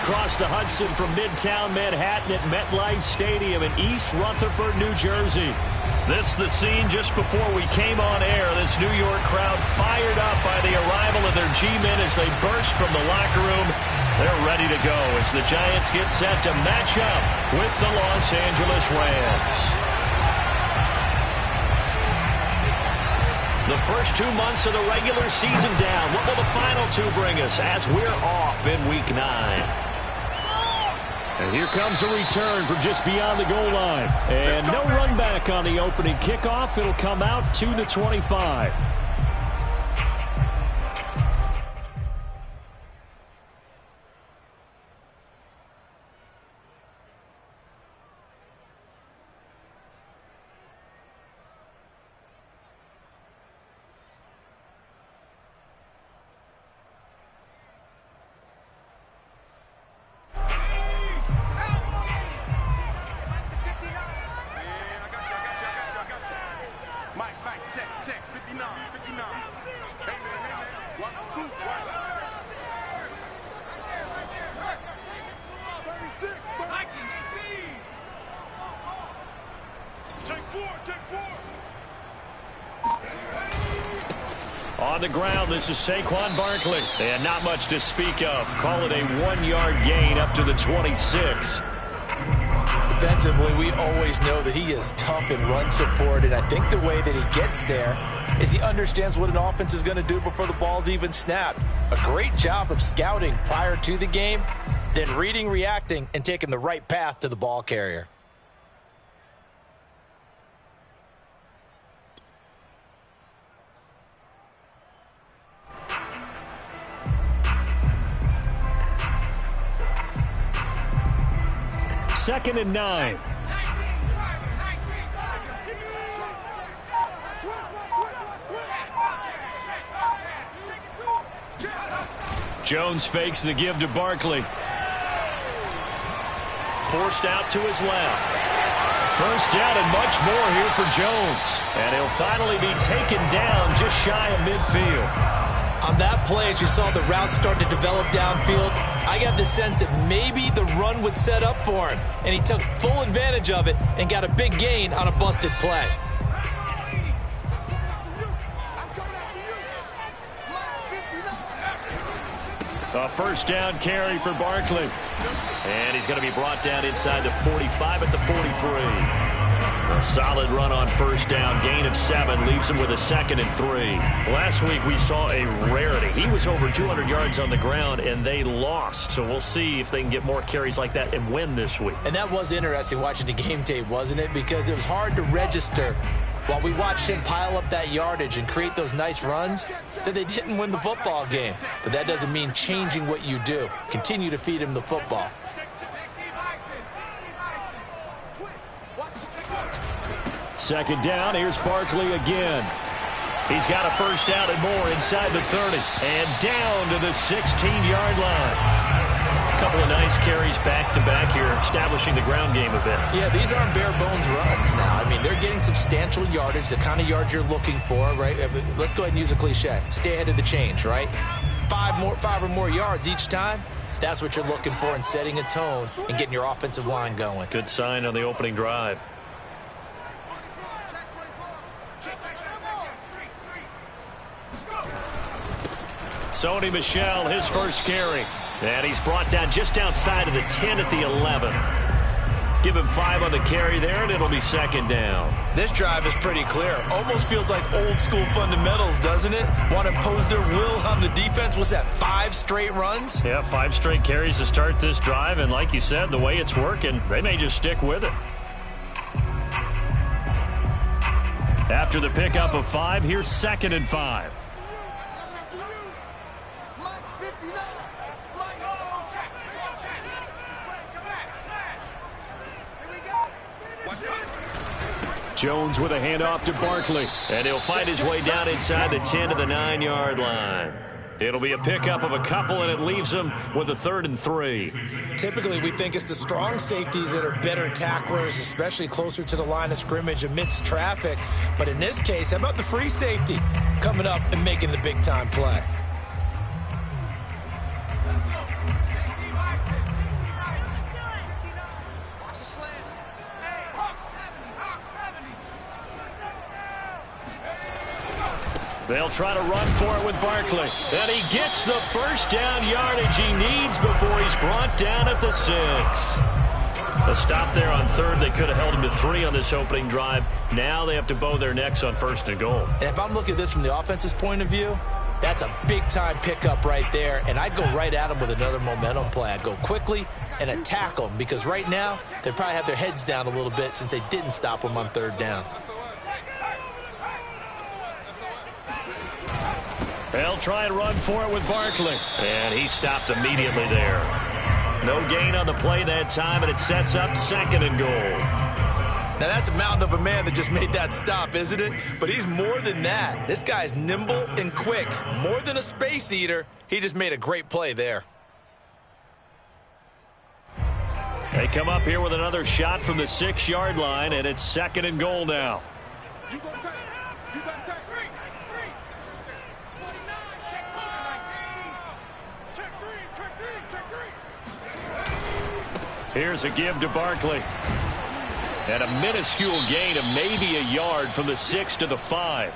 across the Hudson from Midtown Manhattan at MetLife Stadium in East Rutherford, New Jersey. This is the scene just before we came on air. This New York crowd fired up by the arrival of their G-men as they burst from the locker room. They're ready to go as the Giants get set to match up with the Los Angeles Rams. The first 2 months of the regular season down. What will the final two bring us as we're off in Week 9? And here comes a return from just beyond the goal line. And no run back on the opening kickoff. It'll come out 2-25. On the ground, this is Saquon Barkley. And not much to speak of. Call it a 1-yard gain up to the 26. Defensively, we always know that he is tough in run support, and I think the way that he gets there is he understands what an offense is going to do before the ball's even snapped. A great job of scouting prior to the game, then reading, reacting, and taking the right path to the ball carrier. Second and 9. Jones fakes the give to Barkley. Forced out to his left. First down and much more here for Jones. And he'll finally be taken down just shy of midfield. On that play, as you saw the route start to develop downfield, I got the sense that maybe the run would set up for him. And he took full advantage of it and got a big gain on a busted play. A first down carry for Barkley. And he's going to be brought down inside the 45 at the 43. A solid run on first down. Gain of 7 leaves him with a 2nd and 3. Last week we saw a rarity. He was over 200 yards on the ground, and they lost. So we'll see if they can get more carries like that and win this week. And that was interesting watching the game tape, wasn't it? Because it was hard to register while we watched him pile up that yardage and create those nice runs that they didn't win the football game. But that doesn't mean changing what you do. Continue to feed him the football. Second down, here's Barkley again. He's got a first down and more inside the 30. And down to the 16-yard line. A couple of nice carries back-to-back here, establishing the ground game a bit. Yeah, these aren't bare-bones runs now. I mean, they're getting substantial yardage, the kind of yards you're looking for, right? Let's go ahead and use a cliche. Stay ahead of the change, right? 5 or more yards each time. That's what you're looking for in setting a tone and getting your offensive line going. Good sign on the opening drive. Sony Michel, his first carry. And he's brought down just outside of the 10 at the 11. Give him 5 on the carry there, and it'll be second down. This drive is pretty clear. Almost feels like old-school fundamentals, doesn't it? Want to impose their will on the defense. Was that 5 straight runs? Yeah, 5 straight carries to start this drive. And like you said, the way it's working, they may just stick with it. After the pickup of 5, here's second and 5. Jones with a handoff to Barkley. And he'll find his way down inside the 10 to the 9-yard line. It'll be a pickup of a couple, and it leaves him with a 3rd and 3. Typically, we think it's the strong safeties that are better tacklers, especially closer to the line of scrimmage amidst traffic. But in this case, how about the free safety coming up and making the big-time play? They'll try to run for it with Barkley. And he gets the first down yardage he needs before he's brought down at the 6. A stop there on third. They could have held him to 3 on this opening drive. Now they have to bow their necks on 1st and goal. And if I'm looking at this from the offense's point of view, that's a big-time pickup right there. And I'd go right at him with another momentum play. I'd go quickly and attack them because right now they probably have their heads down a little bit since they didn't stop him on 3rd down. They'll try and run for it with Barkley. And he stopped immediately there. No gain on the play that time, and it sets up 2nd and goal. Now, that's a mountain of a man that just made that stop, isn't it? But he's more than that. This guy's nimble and quick. More than a space eater, he just made a great play there. They come up here with another shot from the 6-yard line, and it's 2nd and goal now. Here's a give to Barkley. And a minuscule gain of maybe a yard from the 6 to the 5.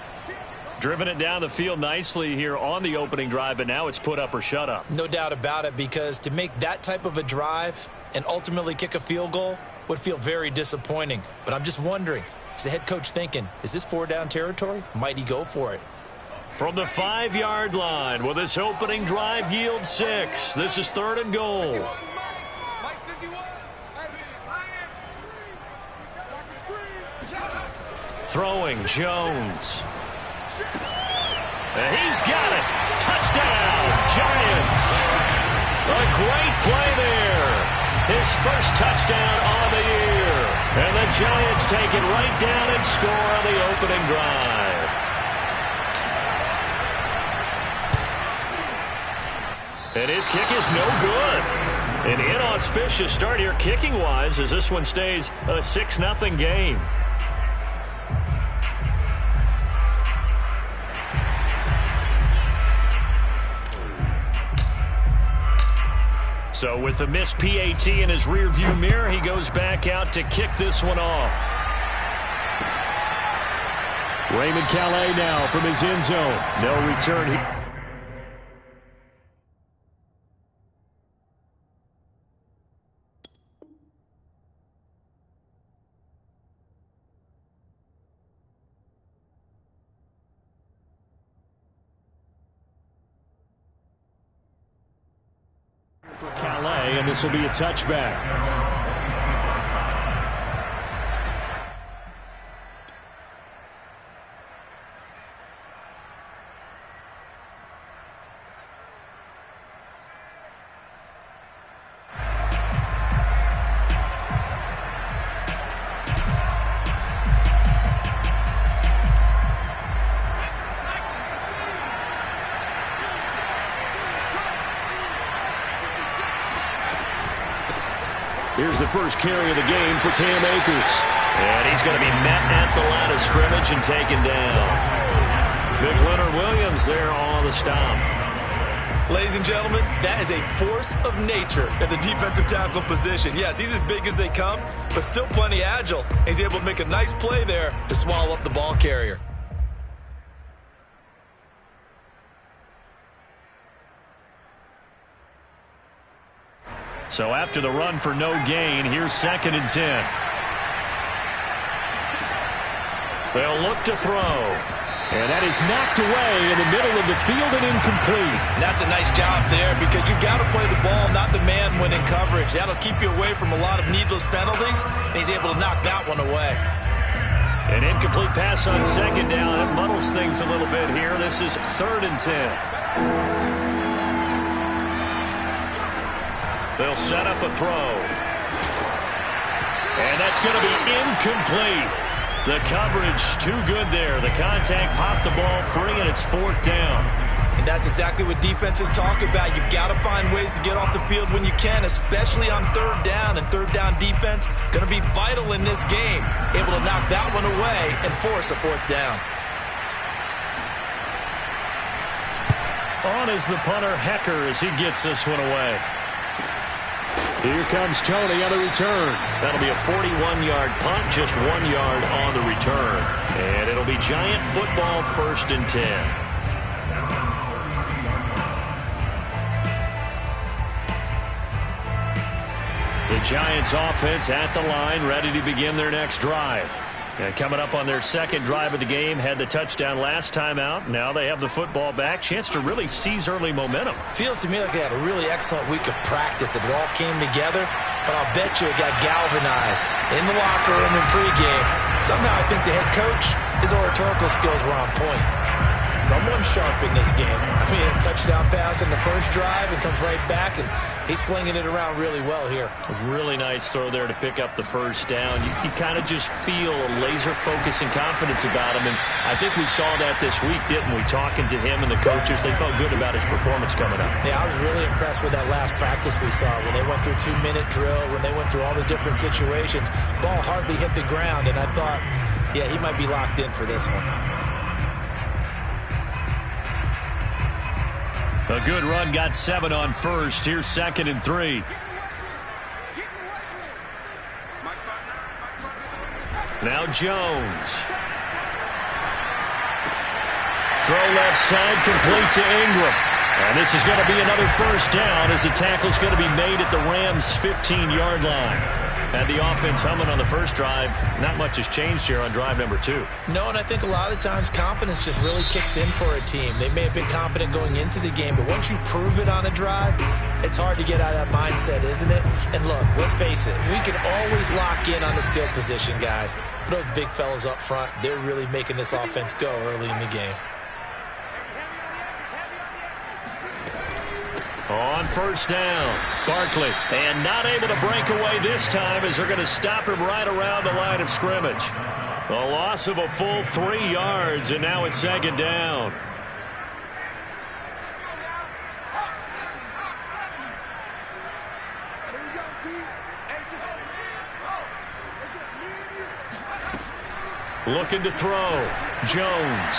Driven it down the field nicely here on the opening drive, but now it's put up or shut up. No doubt about it, because to make that type of a drive and ultimately kick a field goal would feel very disappointing. But I'm just wondering, is the head coach thinking, is this 4-down territory? Might he go for it? From the 5-yard line, will this opening drive yield 6? This is 3rd and goal. Throwing Jones. And he's got it. Touchdown, Giants. A great play there. His first touchdown on the year. And the Giants take it right down and score on the opening drive. And his kick is no good. An inauspicious start here kicking-wise as this one stays a 6-0 game. So with the missed PAT in his rearview mirror, he goes back out to kick this one off. Raymond Calais now from his end zone. No return. For Calais, and this will be a touchback. Here's the first carry of the game for Cam Akers. And he's going to be met at the line of scrimmage and taken down. Big Leonard Williams there on the stop. Ladies and gentlemen, that is a force of nature at the defensive tackle position. Yes, he's as big as they come, but still plenty agile. He's able to make a nice play there to swallow up the ball carrier. So after the run for no gain, here's 2nd and 10. They'll look to throw. And that is knocked away in the middle of the field and incomplete. And that's a nice job there because you've got to play the ball, not the man when in coverage. That'll keep you away from a lot of needless penalties, and he's able to knock that one away. An incomplete pass on 2nd down. That muddles things a little bit here. This is 3rd and 10. They'll set up a throw. And that's going to be incomplete. The coverage too good there. The contact popped the ball free, and it's 4th down. And that's exactly what defenses talk about. You've got to find ways to get off the field when you can, especially on 3rd down. And 3rd down defense going to be vital in this game. Able to knock that one away and force a 4th down. On is the punter, Hecker, as he gets this one away. Here comes Tony on the return. That'll be a 41-yard punt, just 1 yard on the return. And it'll be Giant football, 1st and 10. The Giants offense at the line, ready to begin their next drive. And coming up on their second drive of the game, had the touchdown last time out. Now they have the football back. Chance to really seize early momentum. Feels to me like they had a really excellent week of practice. It all came together, but I'll bet you it got galvanized in the locker room in pregame. Somehow I think the head coach, his oratorical skills were on point. Someone sharp in this game. I mean, a touchdown pass in the first drive and comes right back, and he's flinging it around really well here. A really nice throw there to pick up the first down. You kind of just feel a laser focus and confidence about him, and I think we saw that this week, didn't we? Talking to him and the coaches, they felt good about his performance coming up. Yeah, I was really impressed with that last practice we saw when they went through 2-minute drill, when they went through all the different situations. Ball hardly hit the ground, and I thought, yeah, he might be locked in for this one. A good run, got 7 on first. Here's 2nd and 3. Now Jones. Throw left side, complete to Ingram. And this is going to be another first down as the tackle's going to be made at the Rams' 15-yard line. Had the offense humming on the first drive. Not much has changed here on drive number 2. No, and I think a lot of the times confidence just really kicks in for a team. They may have been confident going into the game, but once you prove it on a drive, it's hard to get out of that mindset, isn't it? And look, let's face it, we can always lock in on the skill position, guys. But those big fellas up front, they're really making this offense go early in the game. On first down, Barkley, and not able to break away this time as they're going to stop him right around the line of scrimmage. A loss of a full 3 yards, and now it's 2nd down. Looking to throw, Jones.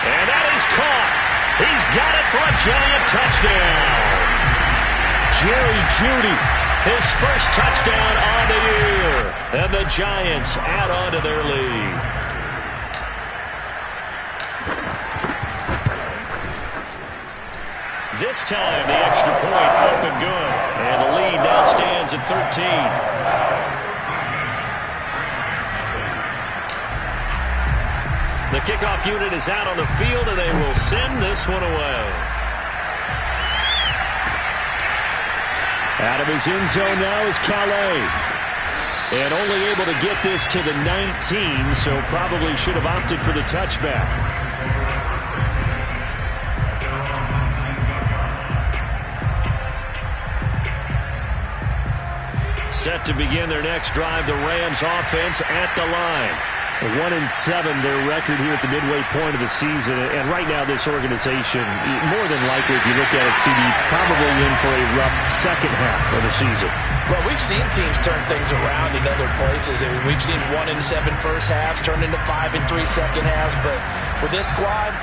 And that is caught. He's got it for a Giant touchdown. Jerry Jeudy, his first touchdown on the year. And the Giants add on to their lead. This time, the extra point up and good. And the lead now stands at 13. The kickoff unit is out on the field, and they will send this one away. Out of his end zone now is Calais. And only able to get this to the 19, so probably should have opted for the touchback. Set to begin their next drive, the Rams offense at the line. 1-7 their record here at the midway point of the season. And right now this organization, more than likely if you look at it, CD, probably in for a rough second half of the season. Well, we've seen teams turn things around in other places. I mean, we've seen 1-7 first halves turn into 5-3 second halves. But with this squad,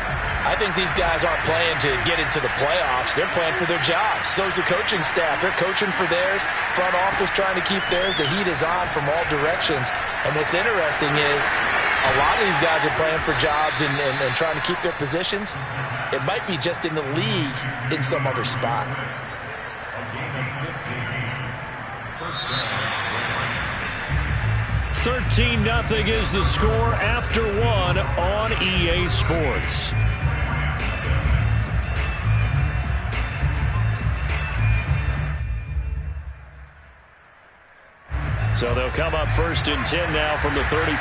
I think these guys aren't playing to get into the playoffs. They're playing for their jobs. So's the coaching staff. They're coaching for theirs. Front office trying to keep theirs. The heat is on from all directions. And what's interesting is a lot of these guys are playing for jobs and trying to keep their positions. It might be just in the league in some other spot. $13-0 is the score after 1 on EA Sports. So they'll come up 1st and 10 now from the 33.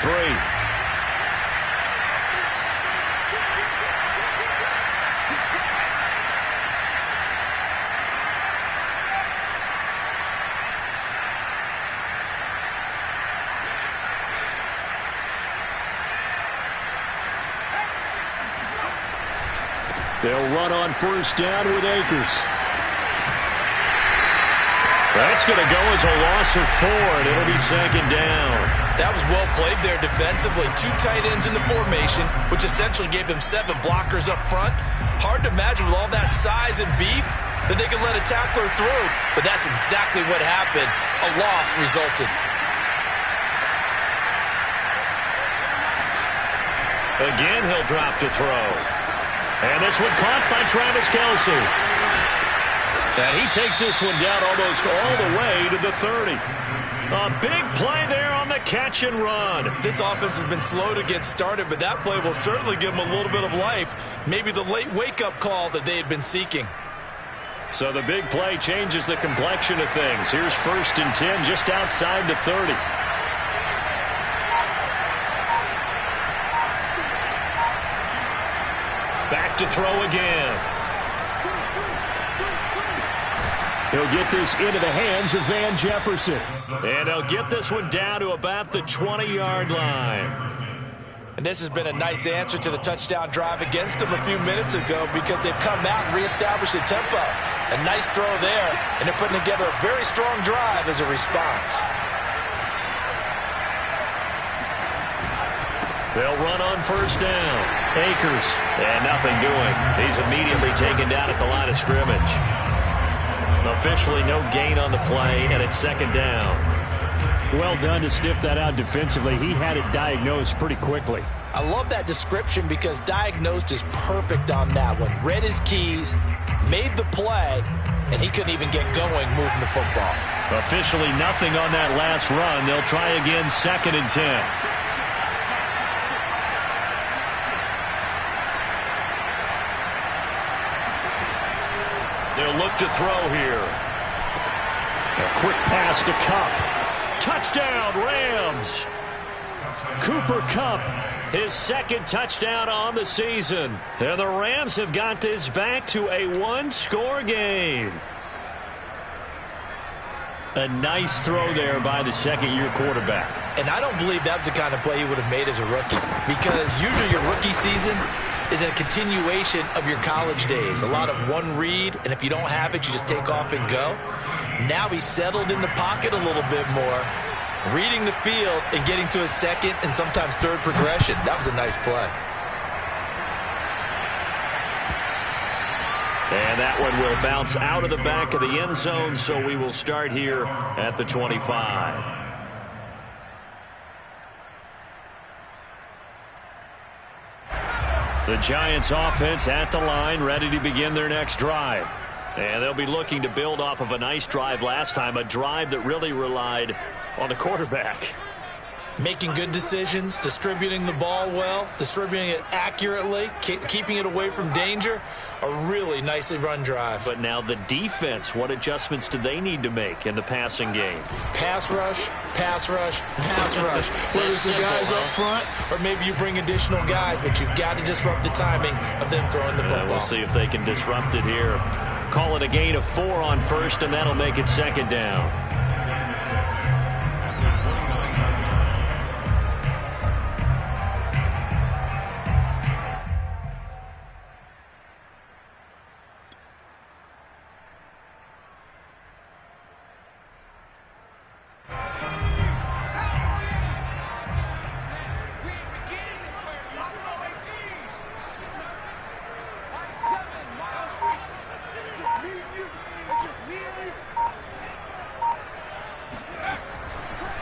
They'll run on 1st down with Akers. That's going to go as a loss of 4, and it'll be 2nd down. That was well played there defensively. 2 tight ends in the formation, which essentially gave them 7 blockers up front. Hard to imagine with all that size and beef that they could let a tackler through. But that's exactly what happened. A loss resulted. Again, he'll drop to throw. And this one caught by Travis Kelce. And he takes this one down almost all the way to the 30. A big play there on the catch and run. This offense has been slow to get started, but that play will certainly give them a little bit of life. Maybe the late wake-up call that they had been seeking. So the big play changes the complexion of things. Here's 1st and 10 just outside the 30. Back to throw again. He'll get this into the hands of Van Jefferson. And he'll get this one down to about the 20-yard line. And this has been a nice answer to the touchdown drive against them a few minutes ago because they've come out and reestablished the tempo. A nice throw there, and they're putting together a very strong drive as a response. They'll run on 1st down. Akers, and nothing doing. He's immediately taken down at the line of scrimmage. Officially no gain on the play, and it's 2nd down. Well done to sniff that out defensively. He had it diagnosed pretty quickly. I love that description because diagnosed is perfect on that one. Read his keys, made the play, and he couldn't even get going moving the football. Officially nothing on that last run. They'll try again 2nd and 10. They'll look to throw here. A quick pass to Kupp. Touchdown, Rams. Cooper Kupp, his 2nd touchdown on the season. And the Rams have got this back to a 1-score game. A nice throw there by the 2nd-year quarterback. And I don't believe that was the kind of play he would have made as a rookie. Because usually your rookie season is a continuation of your college days. A lot of one read, and if you don't have it, you just take off and go. Now he's settled in the pocket a little bit more, reading the field and getting to a 2nd and sometimes 3rd progression. That was a nice play. And that one will bounce out of the back of the end zone, so we will start here at the 25. The Giants offense at the line, ready to begin their next drive. And they'll be looking to build off of a nice drive last time, a drive that really relied on the quarterback. Making good decisions, distributing the ball well, distributing it accurately, keeping it away from danger. A really nicely run drive. But now the defense, what adjustments do they need to make in the passing game? Pass rush, pass rush, pass rush. Whether it's the guys up front or maybe you bring additional guys, but you've got to disrupt the timing of them throwing the football. We'll see if they can disrupt it here. Call it a gain of 4 on 1st, and that'll make it 2nd down.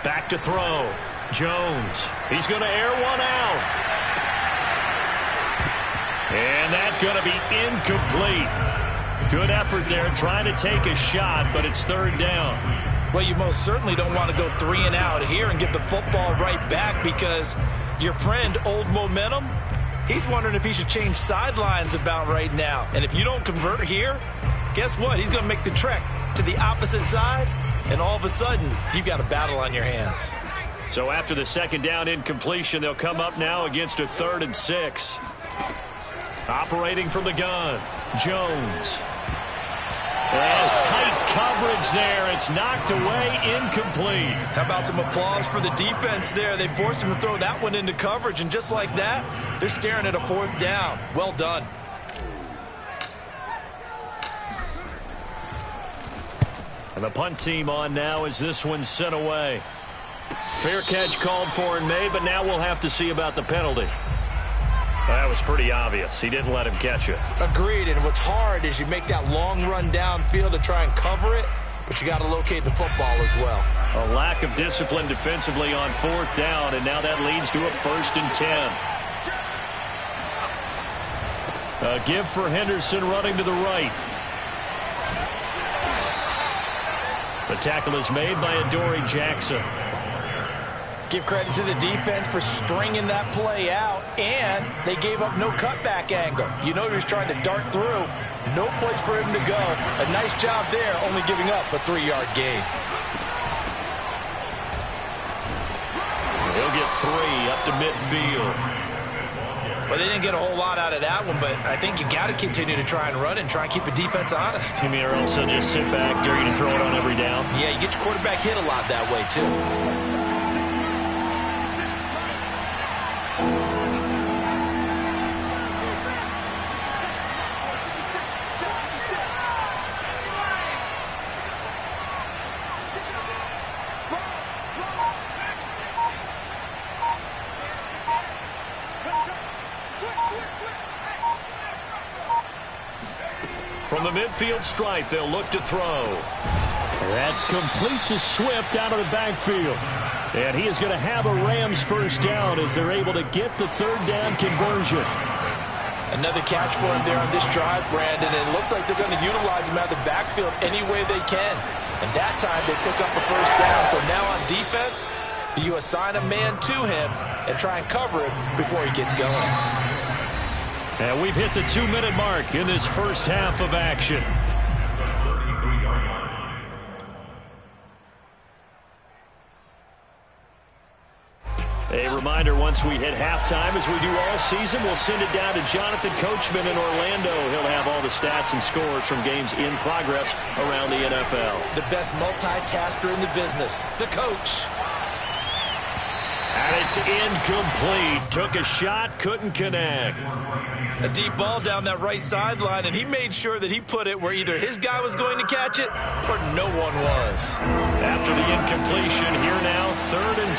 Back to throw. Jones. He's going to air one out. And that's going to be incomplete. Good effort there trying to take a shot, but it's 3rd down. Well, you most certainly don't want to go 3 and out here and get the football right back because your friend, Old Momentum, he's wondering if he should change sidelines about right now. And if you don't convert here, guess what? He's going to make the trek to the opposite side. And all of a sudden, you've got a battle on your hands. So after the 2nd down incompletion, they'll come up now against a 3rd and 6. Operating from the gun, Jones. And tight coverage there. It's knocked away, incomplete. How about some applause for the defense there? They forced him to throw that one into coverage, and just like that, they're staring at a 4th down. Well done. And the punt team on now as this one's sent away. Fair catch called for and made, but now we'll have to see about the penalty. That was pretty obvious. He didn't let him catch it. Agreed, and what's hard is you make that long run downfield to try and cover it, but you got to locate the football as well. A lack of discipline defensively on 4th down, and now that leads to a 1st and 10. A give for Henderson running to the right. The tackle is made by Adoree Jackson. Give credit to the defense for stringing that play out, and they gave up no cutback angle. You know he was trying to dart through. No place for him to go. A nice job there, only giving up a 3-yard gain. He'll get 3 up to midfield. Well, they didn't get a whole lot out of that one, but I think you got to continue to try and run and try and keep the defense honest. You mean, or also just sit back, dare you to throw it on every down? Yeah, you get your quarterback hit a lot that way, too. From the midfield stripe, they'll look to throw. That's complete to Swift out of the backfield. And he is going to have a Rams first down as they're able to get the 3rd down conversion. Another catch for him there on this drive, Brandon. And it looks like they're going to utilize him out of the backfield any way they can. And that time they pick up a first down. So now on defense, you assign a man to him and try and cover him before he gets going. And we've hit the 2-minute mark in this first half of action. A reminder, once we hit halftime, as we do all season, we'll send it down to Jonathan Coachman in Orlando. He'll have all the stats and scores from games in progress around the NFL. The best multitasker in the business, the coach. And it's incomplete. Took a shot, couldn't connect. A deep ball down that right sideline, and he made sure that he put it where either his guy was going to catch it or no one was. After the incompletion, here now, 3rd and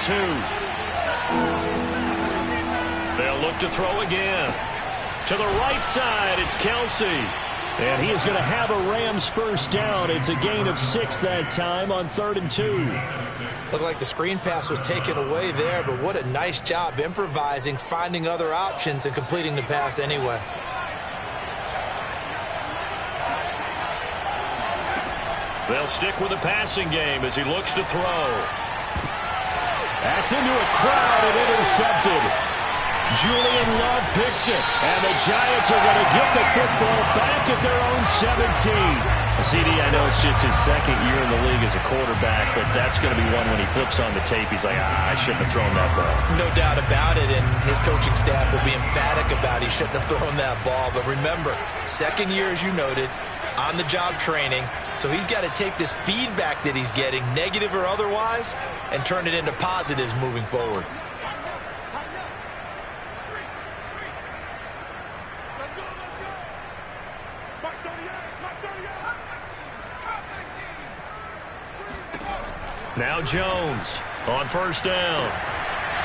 2. They'll look to throw again. To the right side, it's Kelsey. And he is going to have a Rams first down. It's a gain of 6 that time on 3rd and 2. Looked like the screen pass was taken away there, but what a nice job improvising, finding other options, and completing the pass anyway. They'll stick with the passing game as he looks to throw. That's into a crowd and intercepted. Julian Love picks it, and the Giants are going to get the football back at their own 17. CD, I know it's just his 2nd year in the league as a quarterback, but that's going to be one when he flips on the tape. He's like, I shouldn't have thrown that ball. No doubt about it, and his coaching staff will be emphatic about he shouldn't have thrown that ball. But remember, 2nd year, as you noted, on-the-job training, so he's got to take this feedback that he's getting, negative or otherwise, and turn it into positives moving forward. Now Jones on first down.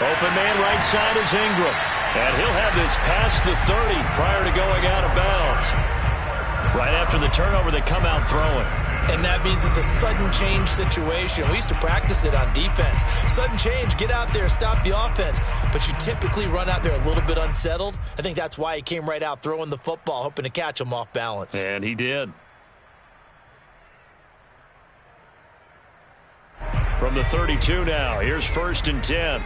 Open man right side is Ingram. And he'll have this past the 30 prior to going out of bounds. Right after the turnover, they come out throwing. And that means it's a sudden change situation. We used to practice it on defense. Sudden change, get out there, stop the offense. But you typically run out there a little bit unsettled. I think that's why he came right out throwing the football, hoping to catch him off balance. And he did. From the 32 now, here's 1st and 10.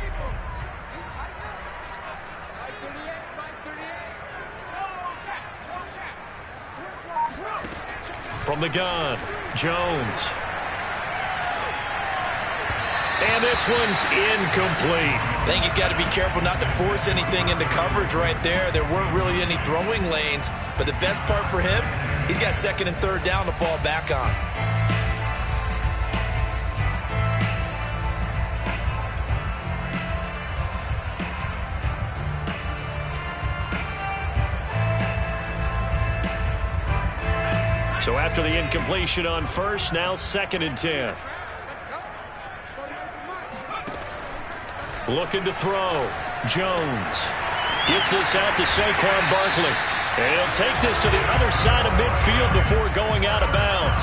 From the gun, Jones. And this one's incomplete. I think he's got to be careful not to force anything into coverage right there. There weren't really any throwing lanes, but the best part for him, he's got 2nd and 3rd down to fall back on. So after the incompletion on 1st, now 2nd and 10. Looking to throw. Jones gets this out to Saquon Barkley. And he'll take this to the other side of midfield before going out of bounds.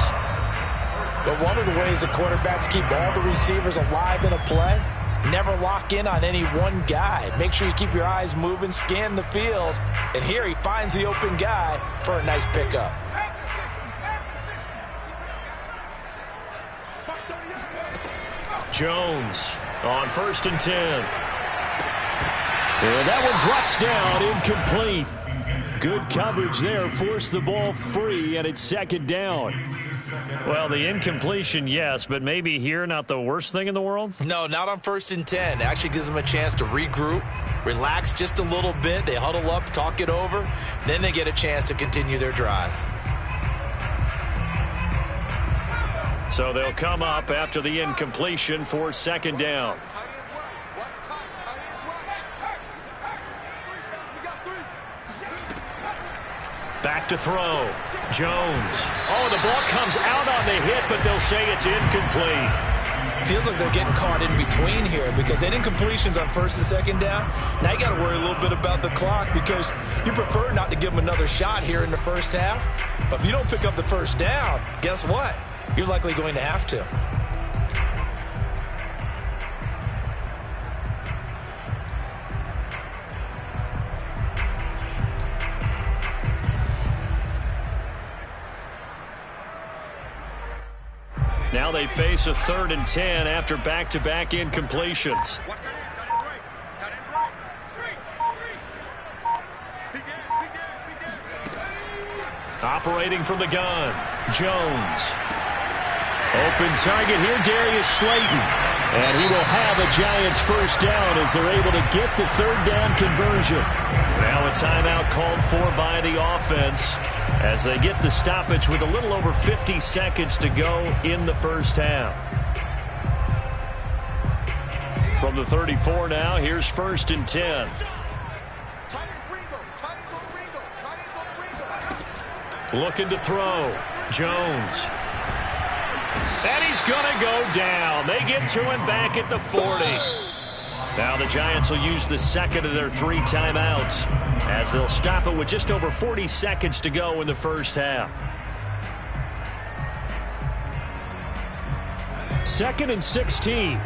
But one of the ways the quarterbacks keep all the receivers alive in a play, never lock in on any one guy. Make sure you keep your eyes moving, scan the field. And here he finds the open guy for a nice pickup. Jones on 1st and 10. And that one drops down, incomplete. Good coverage there, forced the ball free, and it's 2nd down. Well, the incompletion, yes, but maybe here not the worst thing in the world? No, not on 1st and 10. It actually gives them a chance to regroup, relax just a little bit. They huddle up, talk it over, then they get a chance to continue their drive. So they'll come up after the incompletion for 2nd down. Back to throw. Jones. Oh, the ball comes out on the hit, but they'll say it's incomplete. Feels like they're getting caught in between here because any incompletions on 1st and 2nd down, now you got to worry a little bit about the clock because you prefer not to give them another shot here in the first half. But if you don't pick up the 1st down, guess what? You're likely going to have to. Now they face a 3rd and 10 after back-to-back incompletions. Operating from the gun, Jones. Open target here, Darius Slayton. And he will have a Giants 1st down as they're able to get the 3rd down conversion. Now a timeout called for by the offense as they get the stoppage with a little over 50 seconds to go in the first half. From the 34 now, here's 1st and 10. Looking to throw. Jones. And he's going to go down. They get to him back at the 40. Now the Giants will use the 2nd of their 3 timeouts as they'll stop it with just over 40 seconds to go in the first half. 2nd and 16.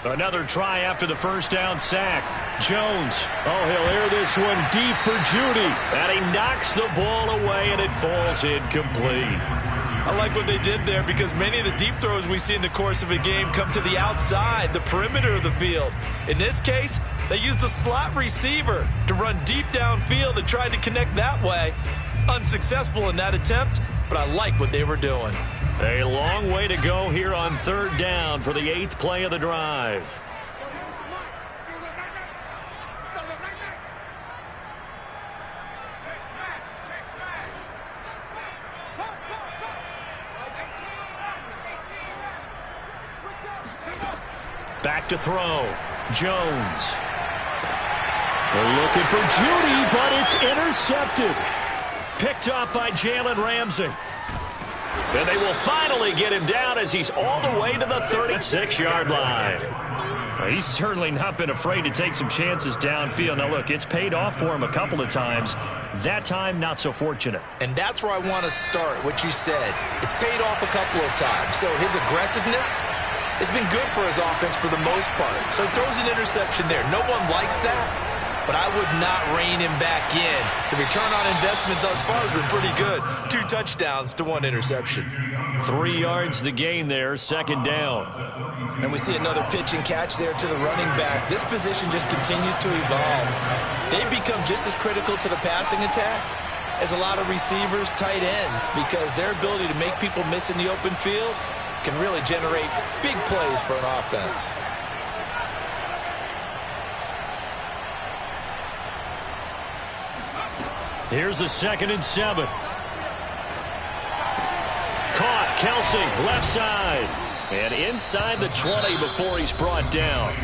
Another try after the 1st down sack. Jones. Oh, he'll air this one deep for Judy. And he knocks the ball away, and it falls incomplete. I like what they did there because many of the deep throws we see in the course of a game come to the outside, the perimeter of the field. In this case, they used the slot receiver to run deep downfield and tried to connect that way. Unsuccessful in that attempt, but I like what they were doing. A long way to go here on 3rd down for the 8th play of the drive. Back to throw. Jones. They're looking for Judy, but it's intercepted. Picked up by Jalen Ramsey. And they will finally get him down as he's all the way to the 36-yard line. Well, he's certainly not been afraid to take some chances downfield. Now, look, it's paid off for him a couple of times. That time, not so fortunate. And that's where I want to start, what you said. It's paid off a couple of times. So his aggressiveness has been good for his offense for the most part. So he throws an interception there. No one likes that. But I would not rein him back in. The return on investment thus far has been pretty good. 2 touchdowns to 1 interception. 3 yards the gain there, 2nd down. And we see another pitch and catch there to the running back. This position just continues to evolve. They've become just as critical to the passing attack as a lot of receivers, tight ends, because their ability to make people miss in the open field can really generate big plays for an offense. Here's a 2nd and 7. Caught, Kelsey, left side. And inside the 20 before he's brought down.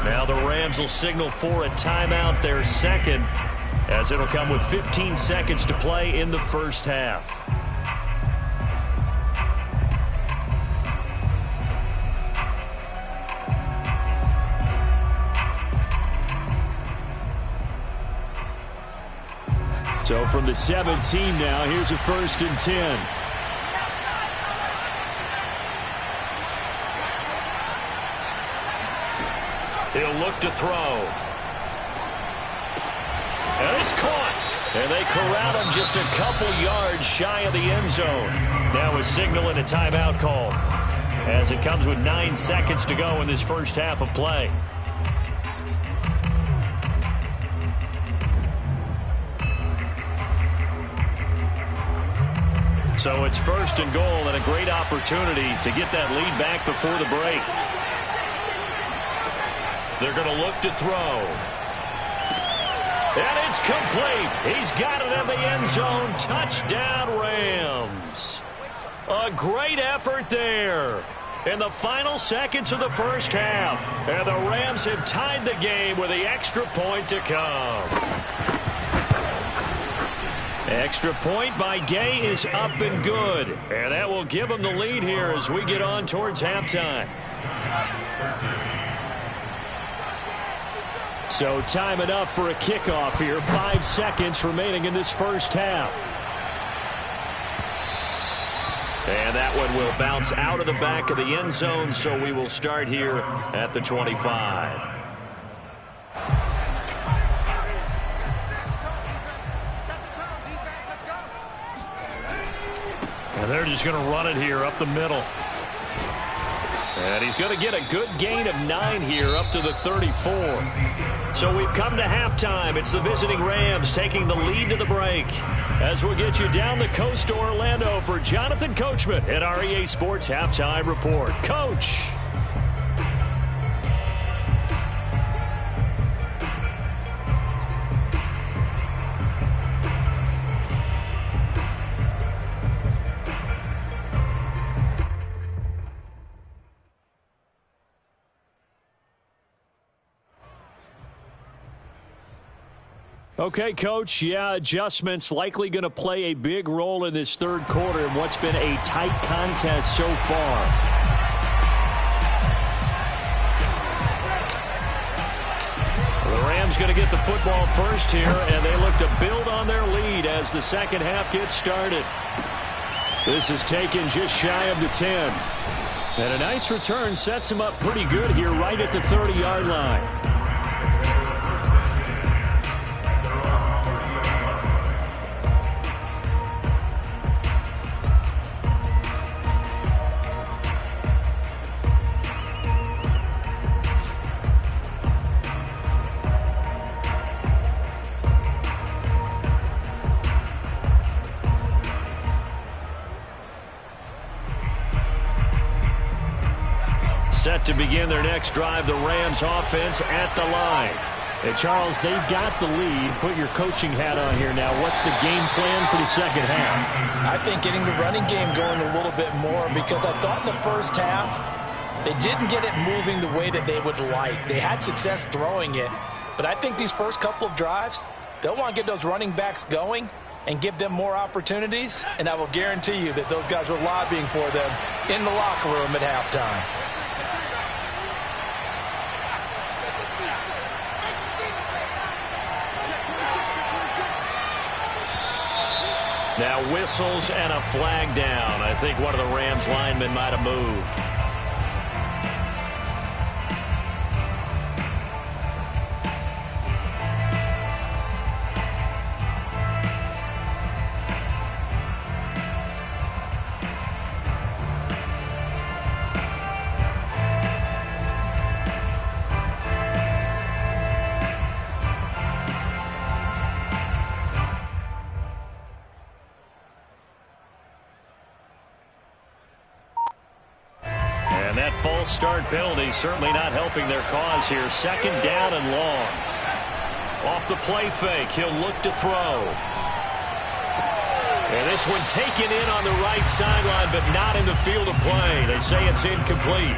Now the Rams will signal for a timeout, their 2nd, as it'll come with 15 seconds to play in the first half. So from the 17 now, here's a 1st and 10. He'll look to throw. And it's caught. And they corral him just a couple yards shy of the end zone. Now a signal and a timeout call, as it comes with 9 seconds to go in this first half of play. So it's first and goal, and a great opportunity to get that lead back before the break. They're going to look to throw. And it's complete. He's got it in the end zone. Touchdown, Rams. A great effort there in the final seconds of the first half. And the Rams have tied the game with the extra point to come. Extra point by Gay is up and good. And that will give them the lead here as we get on towards halftime. So time enough for a kickoff here. 5 seconds remaining in this first half. And that one will bounce out of the back of the end zone, so we will start here at the 25. And they're just going to run it here up the middle. And he's going to get a good gain of 9 here up to the 34. So we've come to halftime. It's the visiting Rams taking the lead to the break. As we'll get you down the coast to Orlando for Jonathan Coachman at our EA Sports Halftime Report. Coach. Okay, Coach, yeah, adjustments likely going to play a big role in this third quarter in what's been a tight contest so far. The Rams going to get the football first here, and they look to build on their lead as the second half gets started. This is taken just shy of the 10. And a nice return sets him up pretty good here right at the 30-yard line. Set to begin their next drive, the Rams offense at the line. And Charles, they've got the lead. Put your coaching hat on here now. What's the game plan for the second half? I think getting the running game going a little bit more, because I thought in the first half they didn't get it moving the way that they would like. They had success throwing it, but I think these first couple of drives, they'll want to get those running backs going and give them more opportunities, and I will guarantee you that those guys were lobbying for them in the locker room at halftime. Now whistles and a flag down. I think one of the Rams linemen might have moved. False start penalty certainly not helping their cause here. Second down and long. Off the play fake, he'll look to throw. And this one taken in on the right sideline, but not in the field of play. They say it's incomplete.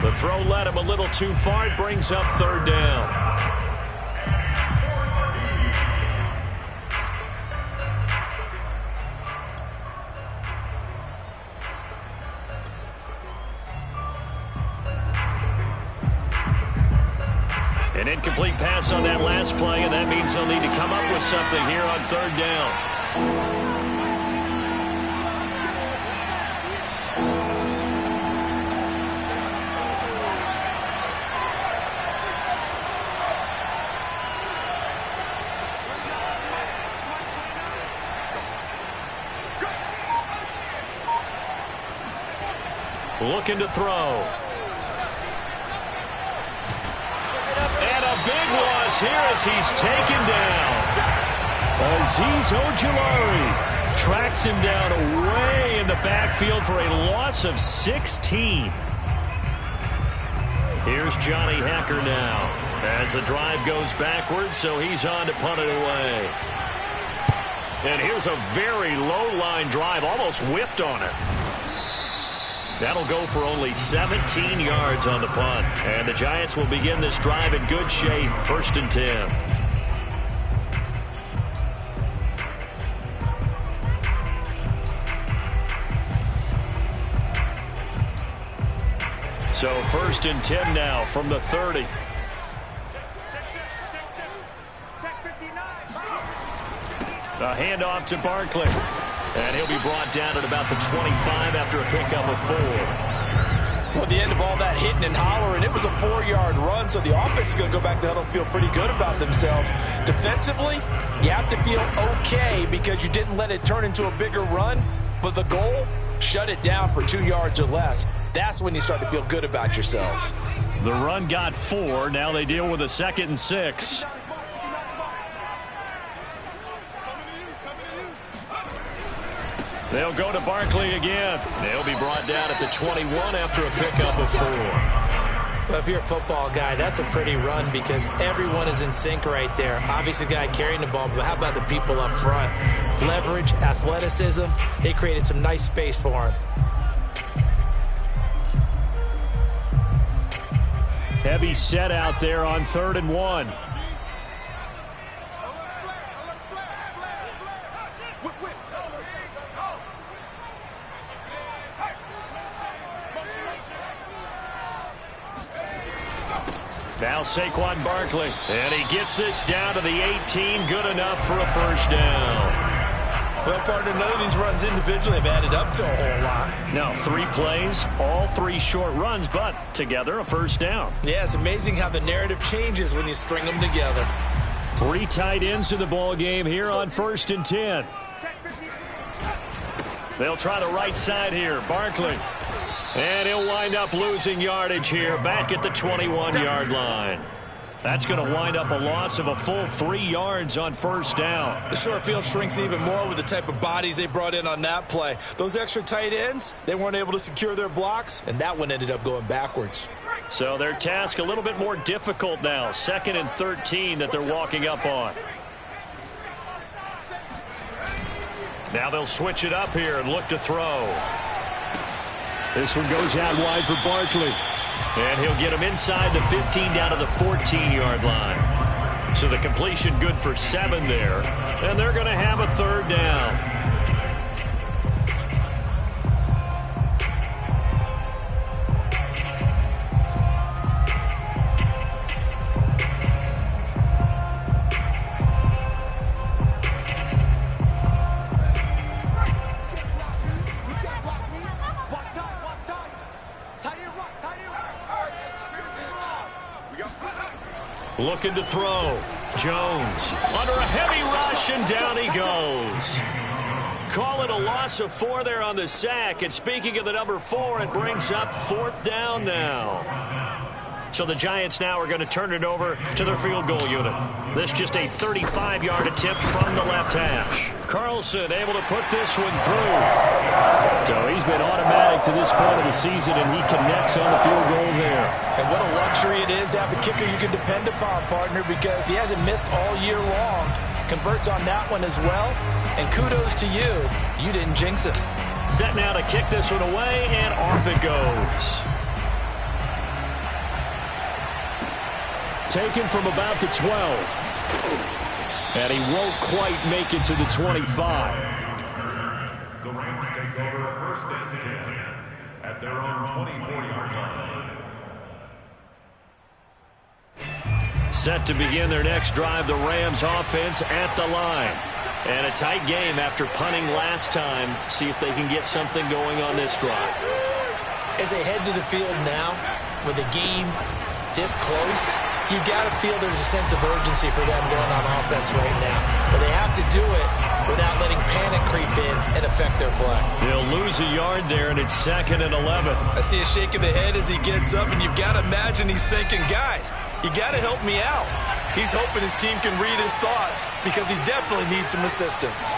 The throw led him a little too far. It brings up third down. An incomplete pass on that last play, and that means they'll need to come up with something here on third down. looking to throw. And a big loss here as he's taken down. Azeez Ojulari tracks him down away in the backfield for a loss of 16. Here's Johnny Hekker now as the drive goes backwards, so he's on to punt it away. And here's a very low-line drive, almost whiffed on it. That'll go for only 17 yards on the punt. And the Giants will begin this drive in good shape, 1st and 10. So 1st and 10 now from the 30. A handoff to Barkley. And he'll be brought down at about the 25 after a pickup of 4. Well, the end of all that hitting and hollering, it was a 4-yard run, so the offense is going to go back to huddle and feel pretty good about themselves. Defensively, you have to feel okay because you didn't let it turn into a bigger run, but the goal, shut it down for 2 yards or less. That's when you start to feel good about yourselves. The run got 4. Now they deal with a 2nd and 6. They'll go to Barkley again. They'll be brought down at the 21 after a pickup of 4. Well, if you're a football guy, that's a pretty run because everyone is in sync right there. Obviously, the guy carrying the ball, but how about the people up front? Leverage, athleticism, they created some nice space for him. Heavy set out there on 3rd and 1. Now Saquon Barkley, and he gets this down to the 18, good enough for a 1st down. Well, partner, none of these runs individually have added up to a whole lot. Now 3 plays, all 3 short runs, but together a 1st down. Yeah, it's amazing how the narrative changes when you string them together. 3 tight ends in the ball game here on 1st and 10. They'll try the right side here, Barkley. And he'll wind up losing yardage here back at the 21-yard line. That's going to wind up a loss of a full 3 yards on 1st down. The short field shrinks even more with the type of bodies they brought in on that play. Those extra tight ends, they weren't able to secure their blocks, and that one ended up going backwards. So their task a little bit more difficult now. 2nd and 13 that they're walking up on. Now they'll switch it up here and look to throw. This one goes out wide for Barkley. And he'll get him inside the 15 down to the 14-yard line. So the completion good for 7 there. And they're going to have a 3rd down. Looking to throw. Jones under a heavy rush, and down he goes. Call it a loss of 4 there on the sack. And speaking of the number 4, it brings up 4th down now. So the Giants now are going to turn it over to their field goal unit. This just a 35-yard attempt from the left hash. Carlson able to put this one through. So he's been automatic to this point of the season, and he connects on the field goal there. And what a luxury it is to have a kicker you can depend upon, partner, because he hasn't missed all year long. Converts on that one as well. And kudos to you. You didn't jinx him. Set now to kick this one away, and off it goes. Taken from about the 12. And he won't quite make it to the 25. The Rams take over 1st and 10 at their own 24-yard line. Set to begin their next drive, the Rams offense at the line. And a tight game after punting last time. See if they can get something going on this drive. As they head to the field now, with the game this close, you've got to feel there's a sense of urgency for them going on offense right now. but they have to do it without letting panic creep in and affect their play. He'll lose a yard there, and it's 2nd and 11. I see a shake of the head as he gets up, and you've got to imagine he's thinking, guys, you got to help me out. He's hoping his team can read his thoughts because he definitely needs some assistance.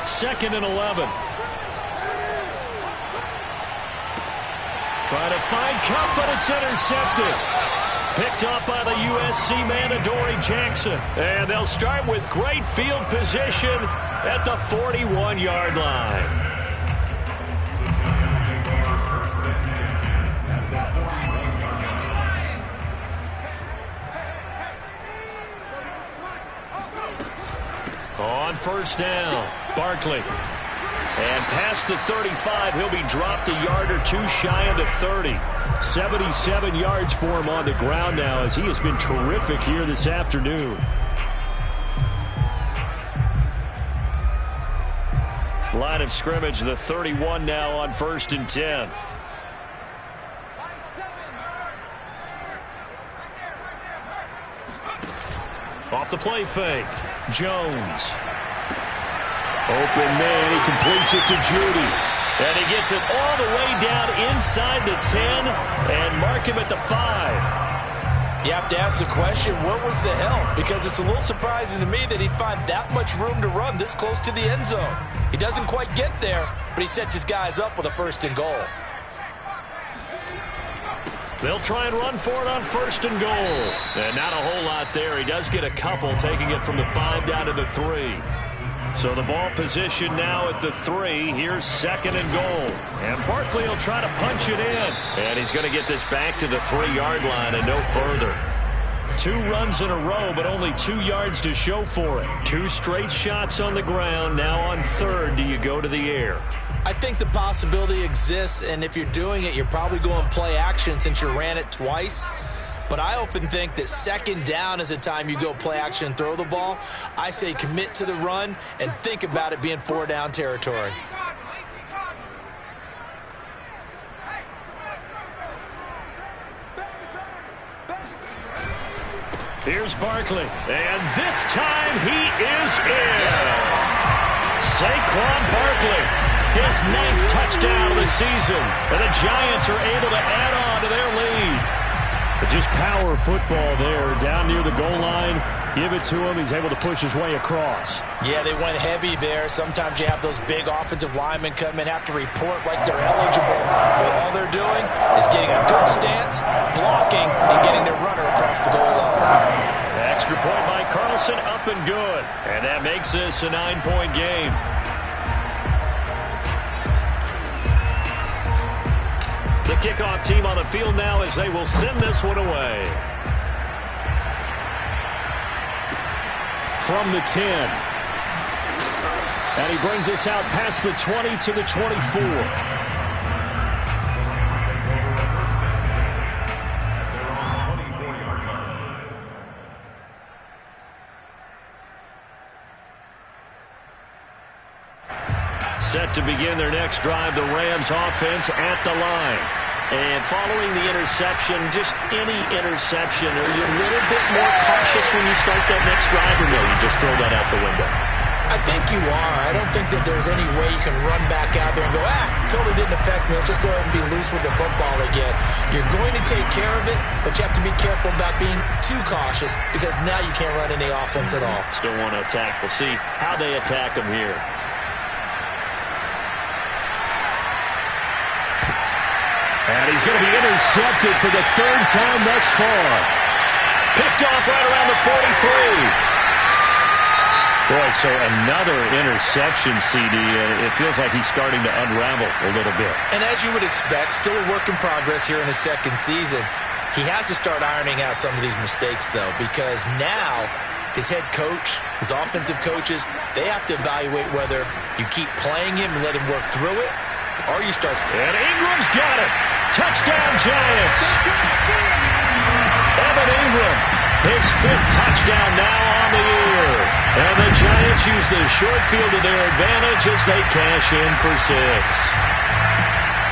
2nd and 11. Trying to find Kupp, but it's intercepted. Picked off by the USC man, Adoree Jackson. And they'll start with great field position at the 41-yard line. The Giants take over 1st and 10 at the 41-yard line. On 1st down, Barkley. And past the 35, he'll be dropped a yard or two shy of the 30. 77 yards for him on the ground now, as he has been terrific here this afternoon. Line of scrimmage, the 31 now on 1st and 10. Off the play fake, Jones. Open man, he completes it to Judy. And he gets it all the way down inside the 10 and mark him at the 5. You have to ask the question, what was the help? Because it's a little surprising to me that he'd find that much room to run this close to the end zone. He doesn't quite get there, but he sets his guys up with a 1st and goal. They'll try and run for it on 1st and goal. And not a whole lot there. He does get a couple, taking it from the 5 down to the 3. So the ball position now at the 3. Here's 2nd and goal. And Barkley will try to punch it in. And he's going to get this back to the 3-yard line and no further. 2 runs in a row, but only 2 yards to show for it. 2 straight shots on the ground. Now on 3rd, do you go to the air? I think the possibility exists, and if you're doing it, you're probably going play action since you ran it twice. But I often think that 2nd down is a time you go play action and throw the ball. I say commit to the run and think about it being 4-down territory. Here's Barkley, and this time he is in. Yes. Saquon Barkley, his 9th touchdown of the season, and the Giants are able to add on to their lead. But just power football there, down near the goal line. Give it to him. He's able to push his way across. Yeah, they went heavy there. Sometimes you have those big offensive linemen come in, have to report like they're eligible. But all they're doing is getting a good stance, blocking, and getting their runner across the goal line. Extra point by Carlson, up and good. And that makes this a 9-point game. The kickoff team on the field now as they will send this one away. From the 10. And he brings us out past the 20 to the 24. Set to begin their next drive, the Rams offense at the line. And following the interception, just any interception, are you a little bit more cautious when you start that next drive, or no, you just throw that out the window? I think you are. I don't think that there's any way you can run back out there and go, totally didn't affect me. Let's just go ahead and be loose with the football again. You're going to take care of it, but you have to be careful about being too cautious because now you can't run any offense at all. Still want to attack. We'll see how they attack them here. And he's going to be intercepted for the 3rd time thus far. Picked off right around the 43. Boy, so another interception, CD. It feels like he's starting to unravel a little bit. And as you would expect, still a work in progress here in his 2nd season. He has to start ironing out some of these mistakes, though, because now his head coach, his offensive coaches, they have to evaluate whether you keep playing him and let him work through it, or you start. And Ingram's got it. Touchdown, Giants. Evan Ingram, his 5th touchdown now on the year. And the Giants use the short field to their advantage as they cash in for 6.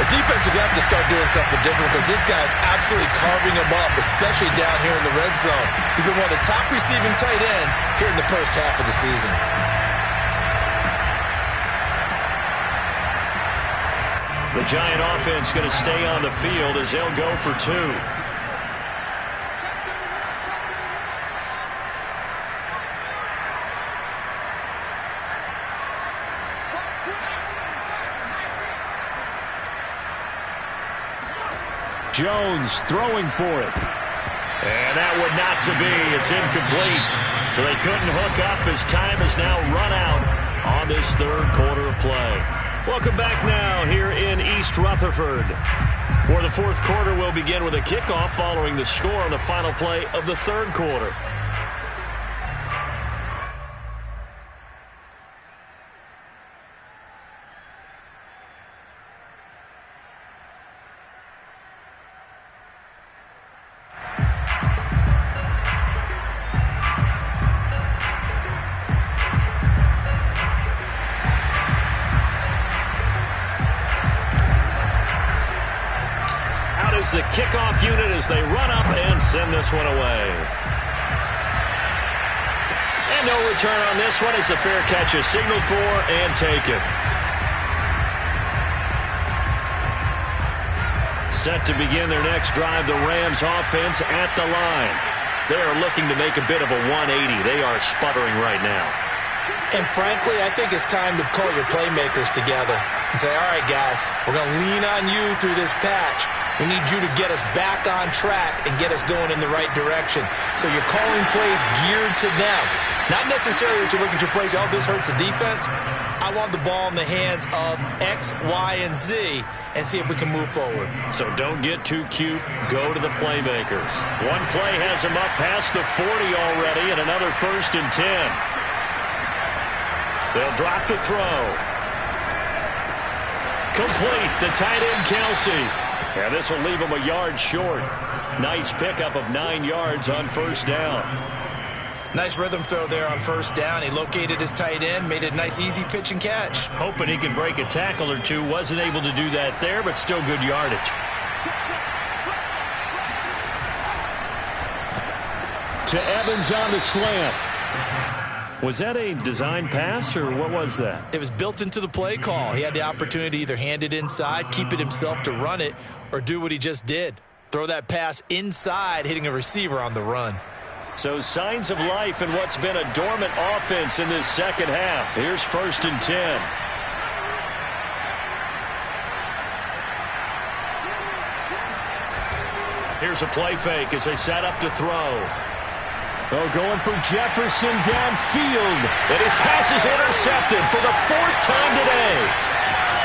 The defense is going to have to start doing something different because this guy's absolutely carving them up, especially down here in the red zone. He's been one of the top receiving tight ends here in the first half of the season. The Giant offense going to stay on the field as they'll go for 2. Jones throwing for it. And that would not to be. It's incomplete. So they couldn't hook up as time has now run out on this third quarter of play. Welcome back now here in East Rutherford. For the fourth quarter, we'll begin with a kickoff following the score on the final play of the third quarter. The kickoff unit as they run up and send this one away. And no return on this one as the fair catch is signaled for and taken. Set to begin their next drive, the Rams offense at the line. They are looking to make a bit of a 180. They are sputtering right now. And frankly, I think it's time to call your playmakers together and say, all right, guys, we're going to lean on you through this patch. We need you to get us back on track and get us going in the right direction. So you're calling plays geared to them. Not necessarily that you look at your plays, oh, this hurts the defense. I want the ball in the hands of X, Y, and Z and see if we can move forward. So don't get too cute. Go to the playmakers. One play has them up past the 40 already and another 1st and 10. They'll drop the throw. Complete. The tight end, Kelsey. Yeah, this will leave him a yard short. Nice pickup of 9 yards on first down. Nice rhythm throw there on first down. He located his tight end, made a nice easy pitch and catch. Hoping he can break a tackle or two. Wasn't able to do that there, but still good yardage. To Evans on the slant. Was that a design pass, or what was that? It was built into the play call. He had the opportunity to either hand it inside, keep it himself to run it, or do what he just did. Throw that pass inside, hitting a receiver on the run. So signs of life in what's been a dormant offense in this second half. Here's 1st and 10. Here's a play fake as they set up to throw. Oh, going for Jefferson downfield. And his pass is intercepted for the 4th time today.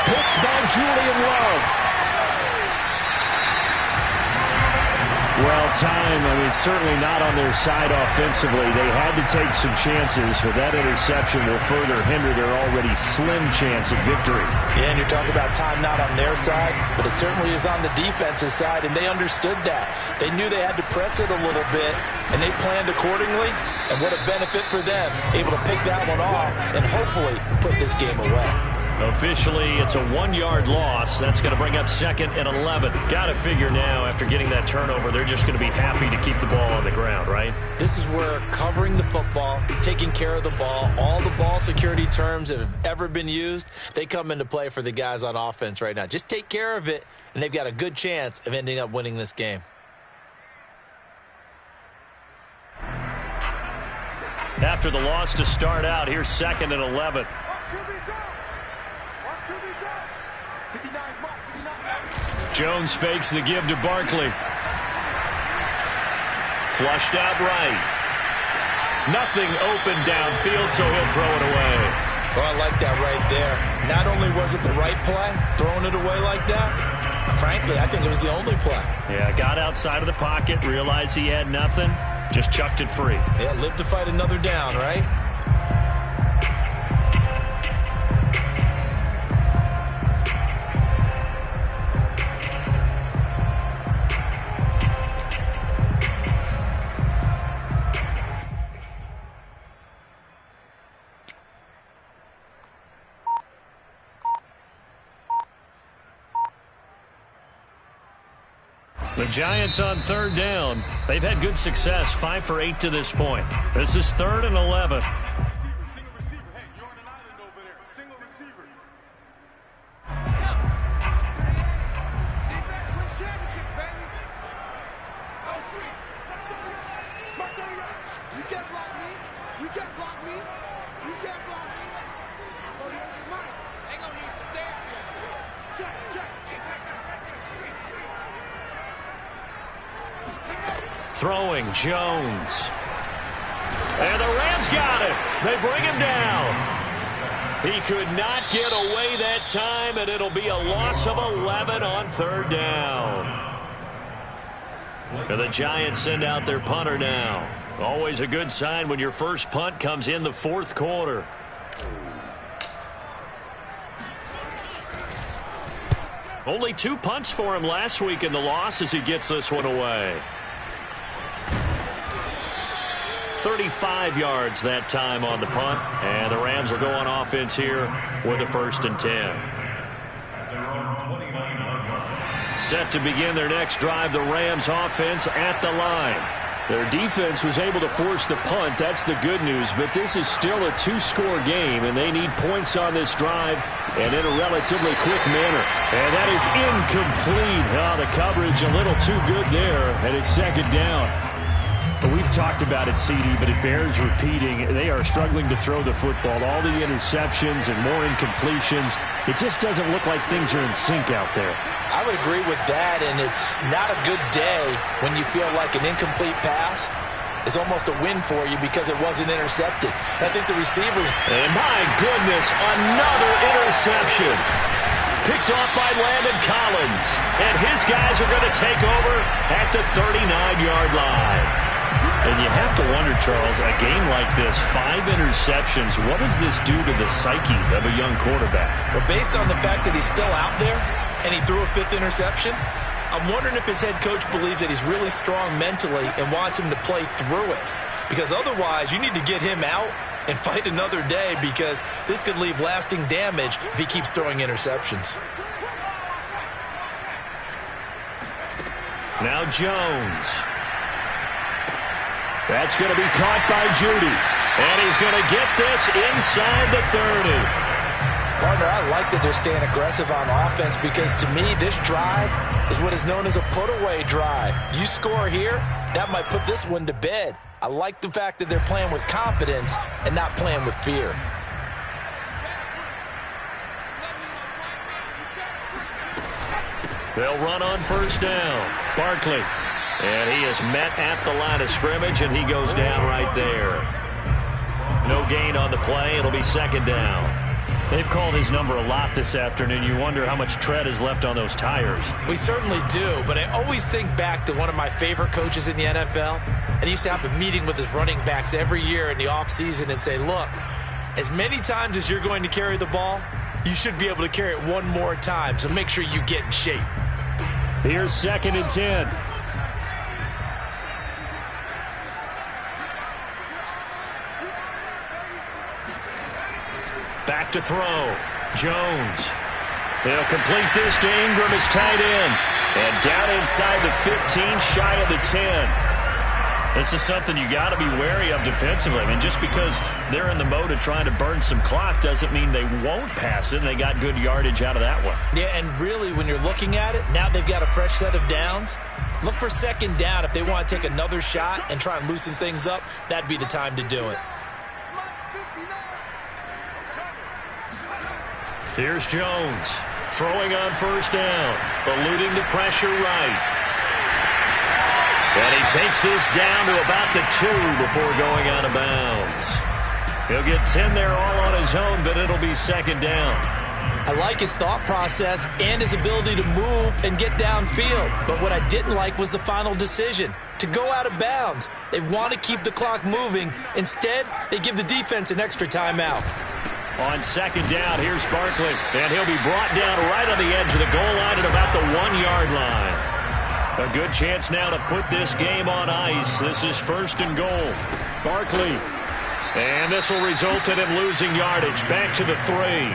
Picked by Julian Love. Well, time, certainly not on their side offensively. They had to take some chances, but that interception will further hinder their already slim chance at victory. Yeah, and you're talking about time not on their side, but it certainly is on the defense's side, and they understood that. They knew they had to press it a little bit, and they planned accordingly, and what a benefit for them, able to pick that one off and hopefully put this game away. Officially, it's a 1-yard loss. That's going to bring up 2nd and 11. Got to figure now, after getting that turnover, they're just going to be happy to keep the ball on the ground, right? This is where covering the football, taking care of the ball, all the ball security terms that have ever been used, they come into play for the guys on offense right now. Just take care of it, and they've got a good chance of ending up winning this game. After the loss to start out, here's 2nd and 11. Jones fakes the give to Barkley. Flushed out right. Nothing open downfield, so he'll throw it away. Oh, I like that right there. Not only was it the right play, throwing it away like that, frankly, I think it was the only play. Yeah, got outside of the pocket, realized he had nothing, just chucked it free. Yeah, live to fight another down, right? The Giants on third down. They've had good success, 5 for 8 to this point. This is 3rd and 11. Throwing, Jones. And the Rams got him. They bring him down. He could not get away that time, and it'll be a loss of 11 on 3rd down. And the Giants send out their punter now. Always a good sign when your first punt comes in the 4th quarter. Only 2 punts for him last week in the loss as he gets this one away. 35 yards that time on the punt, and the Rams are going offense here with a 1st and 10. Set to begin their next drive, the Rams offense at the line. Their defense was able to force the punt. That's the good news, but this is still a 2-score game, and they need points on this drive and in a relatively quick manner. And that is incomplete. Oh, the coverage a little too good there, and it's 2nd down. But we've talked about it, CD, but it bears repeating. They are struggling to throw the football. All the interceptions and more incompletions. It just doesn't look like things are in sync out there. I would agree with that, and it's not a good day when you feel like an incomplete pass is almost a win for you because it wasn't intercepted. I think the receivers... And my goodness, another interception. Picked off by Landon Collins. And his guys are going to take over at the 39-yard line. And you have to wonder, Charles, a game like this, 5 interceptions, what does this do to the psyche of a young quarterback? Well, based on the fact that he's still out there and he threw a 5th interception, I'm wondering if his head coach believes that he's really strong mentally and wants him to play through it. Because otherwise, you need to get him out and fight another day, because this could leave lasting damage if he keeps throwing interceptions. Now Jones. That's going to be caught by Judy. And he's going to get this inside the 30. Partner, I like that they're staying aggressive on offense, because to me, this drive is what is known as a put-away drive. You score here, that might put this one to bed. I like the fact that they're playing with confidence and not playing with fear. They'll run on 1st down. Barkley. And he is met at the line of scrimmage, and he goes down right there. No gain on the play. It'll be 2nd down. They've called his number a lot this afternoon. You wonder how much tread is left on those tires. We certainly do, but I always think back to one of my favorite coaches in the NFL, and he used to have a meeting with his running backs every year in the offseason and say, look, as many times as you're going to carry the ball, you should be able to carry it one more time, so make sure you get in shape. Here's 2nd and 10. Back to throw. Jones. He'll complete this to Ingram, his tight end. And down inside the 15, shy of the 10. This is something you got to be wary of defensively. I mean, just because they're in the mode of trying to burn some clock doesn't mean they won't pass it. They got good yardage out of that one. Yeah, and really, when you're looking at it, now they've got a fresh set of downs. Look for 2nd down. If they want to take another shot and try and loosen things up, that'd be the time to do it. Here's Jones, throwing on 1st down, eluding the pressure right. And he takes this down to about the 2 before going out of bounds. He'll get 10 there all on his own, but it'll be 2nd down. I like his thought process and his ability to move and get downfield. But what I didn't like was the final decision, to go out of bounds. They want to keep the clock moving. Instead, they give the defense an extra timeout. On 2nd down, here's Barkley, and he'll be brought down right on the edge of the goal line at about the 1-yard line. A good chance now to put this game on ice. This is 1st and goal. Barkley, and this will result in him losing yardage back to the 3.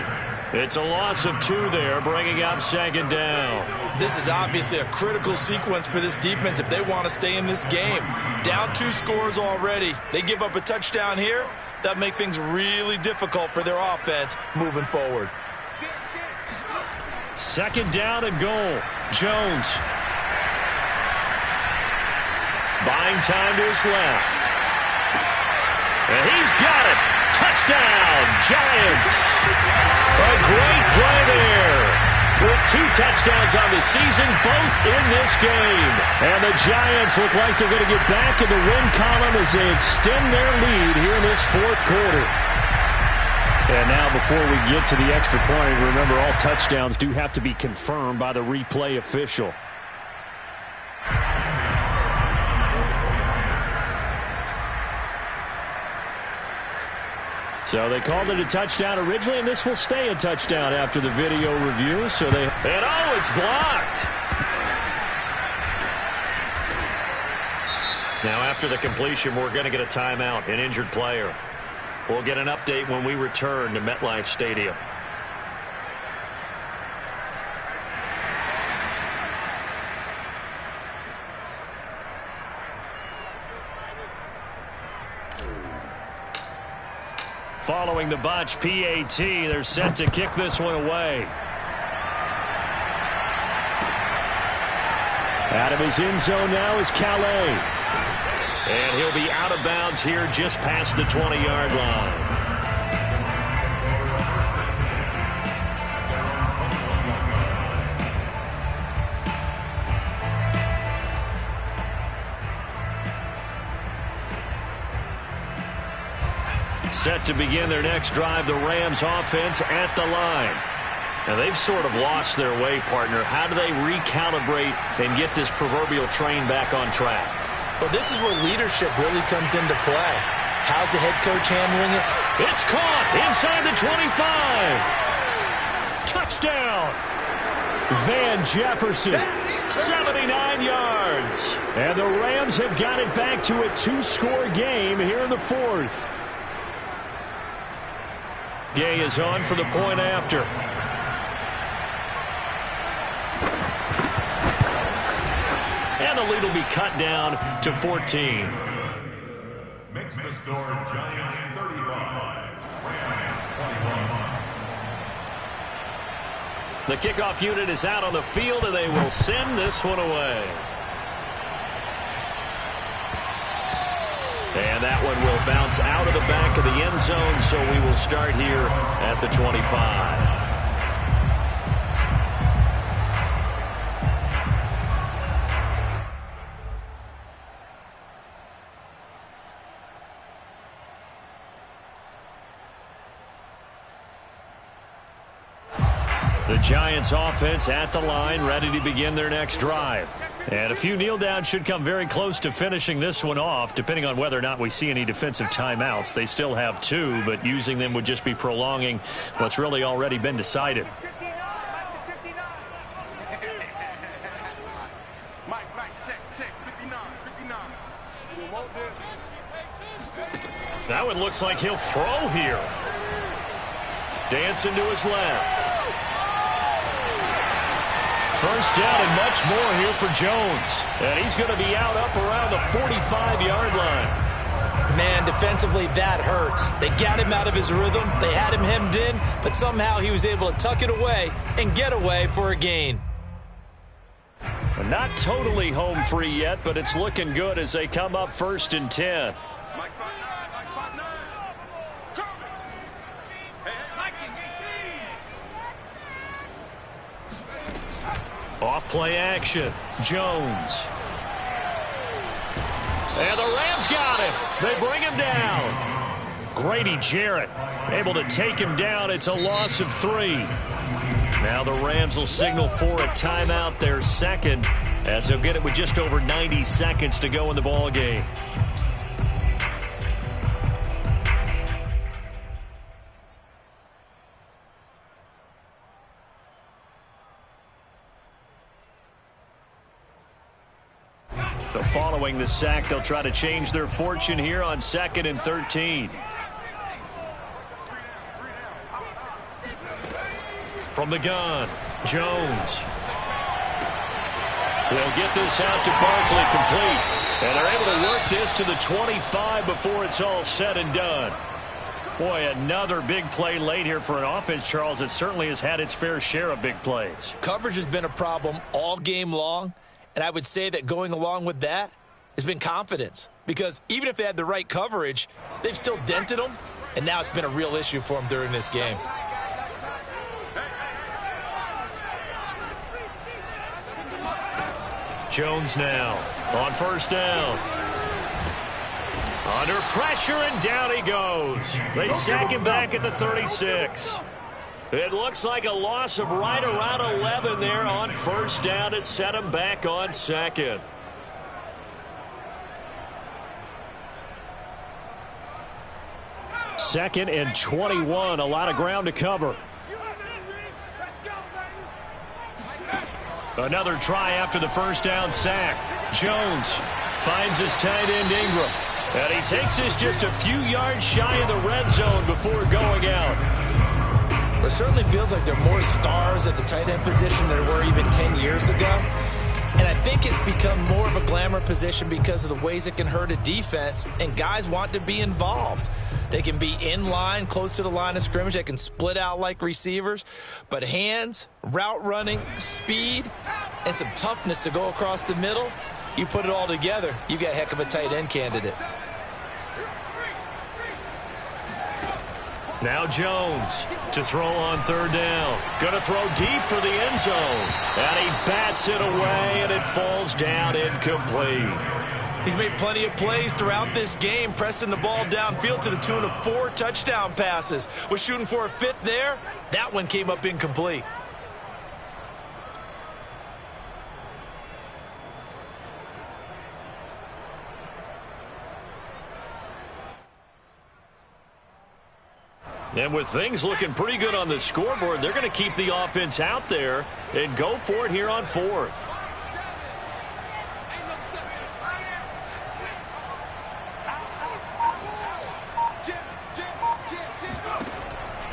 It's a loss of 2 there, bringing up 2nd down. This is obviously a critical sequence for this defense if they want to stay in this game. Down 2 scores already. They give up a touchdown here. That makes things really difficult for their offense moving forward. 2nd down and goal. Jones. Buying time to his left. And he's got it. Touchdown, Giants. A great play there. With 2 touchdowns on the season, both in this game. And the Giants look like they're going to get back in the win column as they extend their lead here in this 4th quarter. And now before we get to the extra point, remember all touchdowns do have to be confirmed by the replay official. So they called it a touchdown originally, and this will stay a touchdown after the video review. So they... And oh, it's blocked! Now after the completion, we're going to get a timeout, an injured player. We'll get an update when we return to MetLife Stadium. Following the botch PAT, they're set to kick this one away. Out of his end zone now is Calais. And he'll be out of bounds here just past the 20-yard line. Set to begin their next drive, the Rams offense at the line. Now, they've sort of lost their way, partner. How do they recalibrate and get this proverbial train back on track? Well, this is where leadership really comes into play. How's the head coach handling it? It's caught inside the 25. Touchdown. Van Jefferson, 79 yards. And the Rams have got it back to a 2-score game here in the 4th. Gay is on for the point after. And the lead will be cut down to 14. Makes the score Giants 35, Rams 21. The kickoff unit is out on the field, and they will send this one away. And that one will bounce out of the back of the end zone, so we will start here at the 25. The Giants offense at the line, ready to begin their next drive. And a few kneel downs should come very close to finishing this one off, depending on whether or not we see any defensive timeouts. They still have 2, but using them would just be prolonging what's really already been decided. That one looks like he'll throw here. Dancing to his left. First down and much more here for Jones. And he's going to be out up around the 45-yard line. Man, defensively, that hurts. They got him out of his rhythm. They had him hemmed in, but somehow he was able to tuck it away and get away for a gain. Not totally home free yet, but it's looking good as they come up 1st and 10. Off play action. Jones. And the Rams got him. They bring him down. Grady Jarrett able to take him down. It's a loss of 3. Now the Rams will signal for a timeout, their second, as they'll get it with just over 90 seconds to go in the ball game. So following the sack, they'll try to change their fortune here on 2nd and 13. From the gun, Jones. They'll get this out to Barkley complete. And they're able to work this to the 25 before it's all said and done. Boy, another big play late here for an offense, Charles, that certainly has had its fair share of big plays. Coverage has been a problem all game long, and I would say that going along with that has been confidence. Because even if they had the right coverage, they've still dented them, and now it's been a real issue for them during this game. Jones now on first down. Under pressure, and down he goes. They sack him back at the 36. It looks like a loss of right around 11 there on first down to set him back on second. Second and 21, a lot of ground to cover. Another try after the first down sack. Jones finds his tight end Ingram. And he takes this just a few yards shy of the red zone before going out. It certainly feels like there are more stars at the tight end position than there were even 10 years ago. And I think it's become more of a glamour position because of the ways it can hurt a defense, and guys want to be involved. They can be in line, close to the line of scrimmage. They can split out like receivers. But hands, route running, speed, and some toughness to go across the middle, you put it all together, you got a heck of a tight end candidate. Now Jones to throw on third down. Going to throw deep for the end zone. And he bats it away, and it falls down incomplete. He's made plenty of plays throughout this game, pressing the ball downfield to the tune of 4 touchdown passes. Was shooting for a 5th there. That one came up incomplete. And with things looking pretty good on the scoreboard, they're going to keep the offense out there and go for it here on 4th.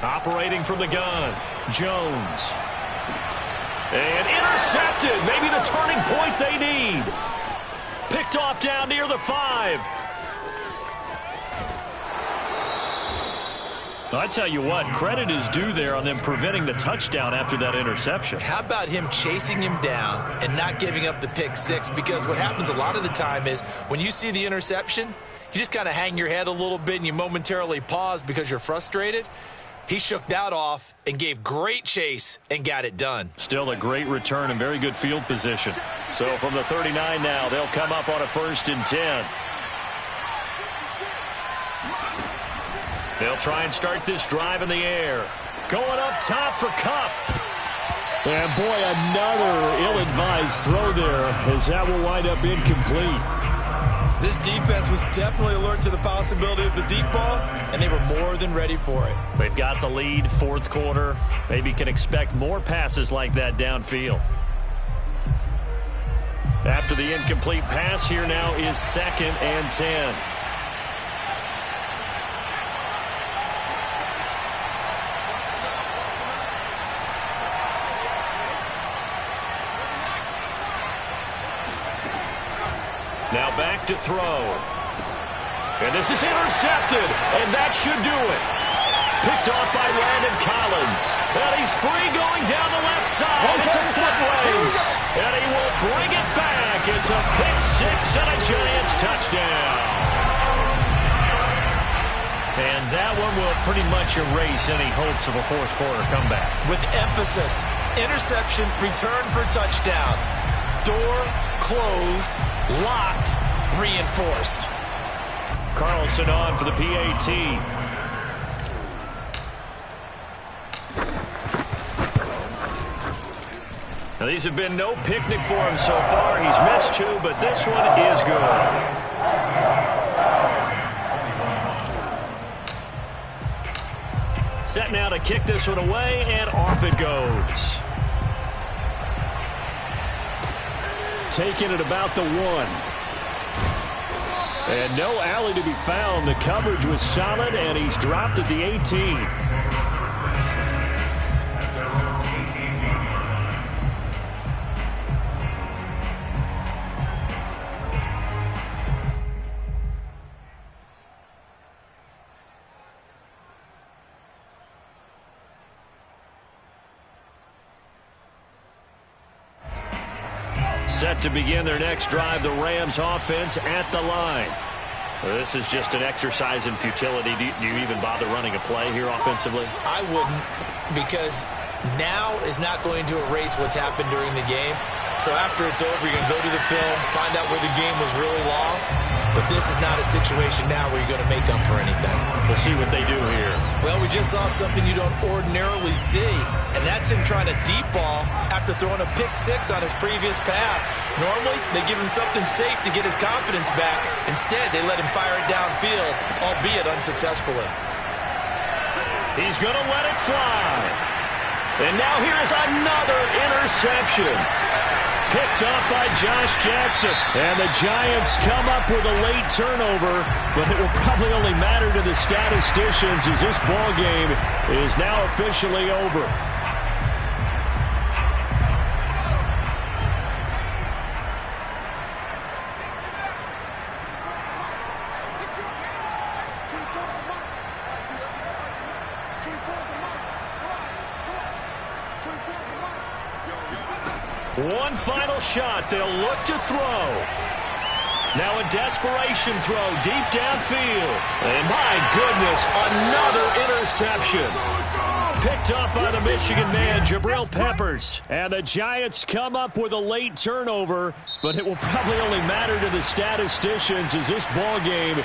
Operating from the gun, Jones. And intercepted. Maybe the turning point they need. Picked off down near the 5. I tell you what, credit is due there on them preventing the touchdown after that interception. How about him chasing him down and not giving up the pick 6? Because what happens a lot of the time is when you see the interception, you just kind of hang your head a little bit and you momentarily pause because you're frustrated. He shook that off and gave great chase and got it done. Still a great return and very good field position. So from the 39 now, they'll come up on a 1st and 10. They'll try and start this drive in the air. Going up top for Kupp. And boy, another ill-advised throw there as that will wind up incomplete. This defense was definitely alert to the possibility of the deep ball, and they were more than ready for it. They've got the lead, 4th quarter. Maybe can expect more passes like that downfield. After the incomplete pass, here now is 2nd and 10. Now back to throw. And this is intercepted, and that should do it. Picked off by Landon Collins. And he's free going down the left side. It's a foot race. And he will bring it back. It's a pick 6 and a Giants touchdown. And that one will pretty much erase any hopes of a 4th quarter comeback. With emphasis, interception, return for touchdown. Door closed, locked, reinforced. Carlson on for the PAT. Now, these have been no picnic for him so far. He's missed 2, but this one is good. Set now to kick this one away, and off it goes. Taking it about the 1. And no alley to be found. The coverage was solid, and he's dropped at the 18. Set to begin their next drive, the Rams offense at the line. This is just an exercise in futility. Do you even bother running a play here offensively? I wouldn't, because now is not going to erase what's happened during the game. So after it's over, you're going to go to the film, find out where the game was really lost. But this is not a situation now where you're going to make up for anything. We'll see what they do here. Well, we just saw something you don't ordinarily see, and that's him trying to deep ball after throwing a pick six on his previous pass. Normally, they give him something safe to get his confidence back. Instead, they let him fire it downfield, albeit unsuccessfully. He's going to let it fly. And now here's another interception. Picked up by Josh Jackson. And the Giants come up with a late turnover, but it will probably only matter to the statisticians as this ball game is now officially over. One final shot. They'll look to throw. Now a desperation throw deep downfield. And my goodness, another interception. Picked up by the Michigan man, Jabril Peppers. And the Giants come up with a late turnover, but it will probably only matter to the statisticians as this ball game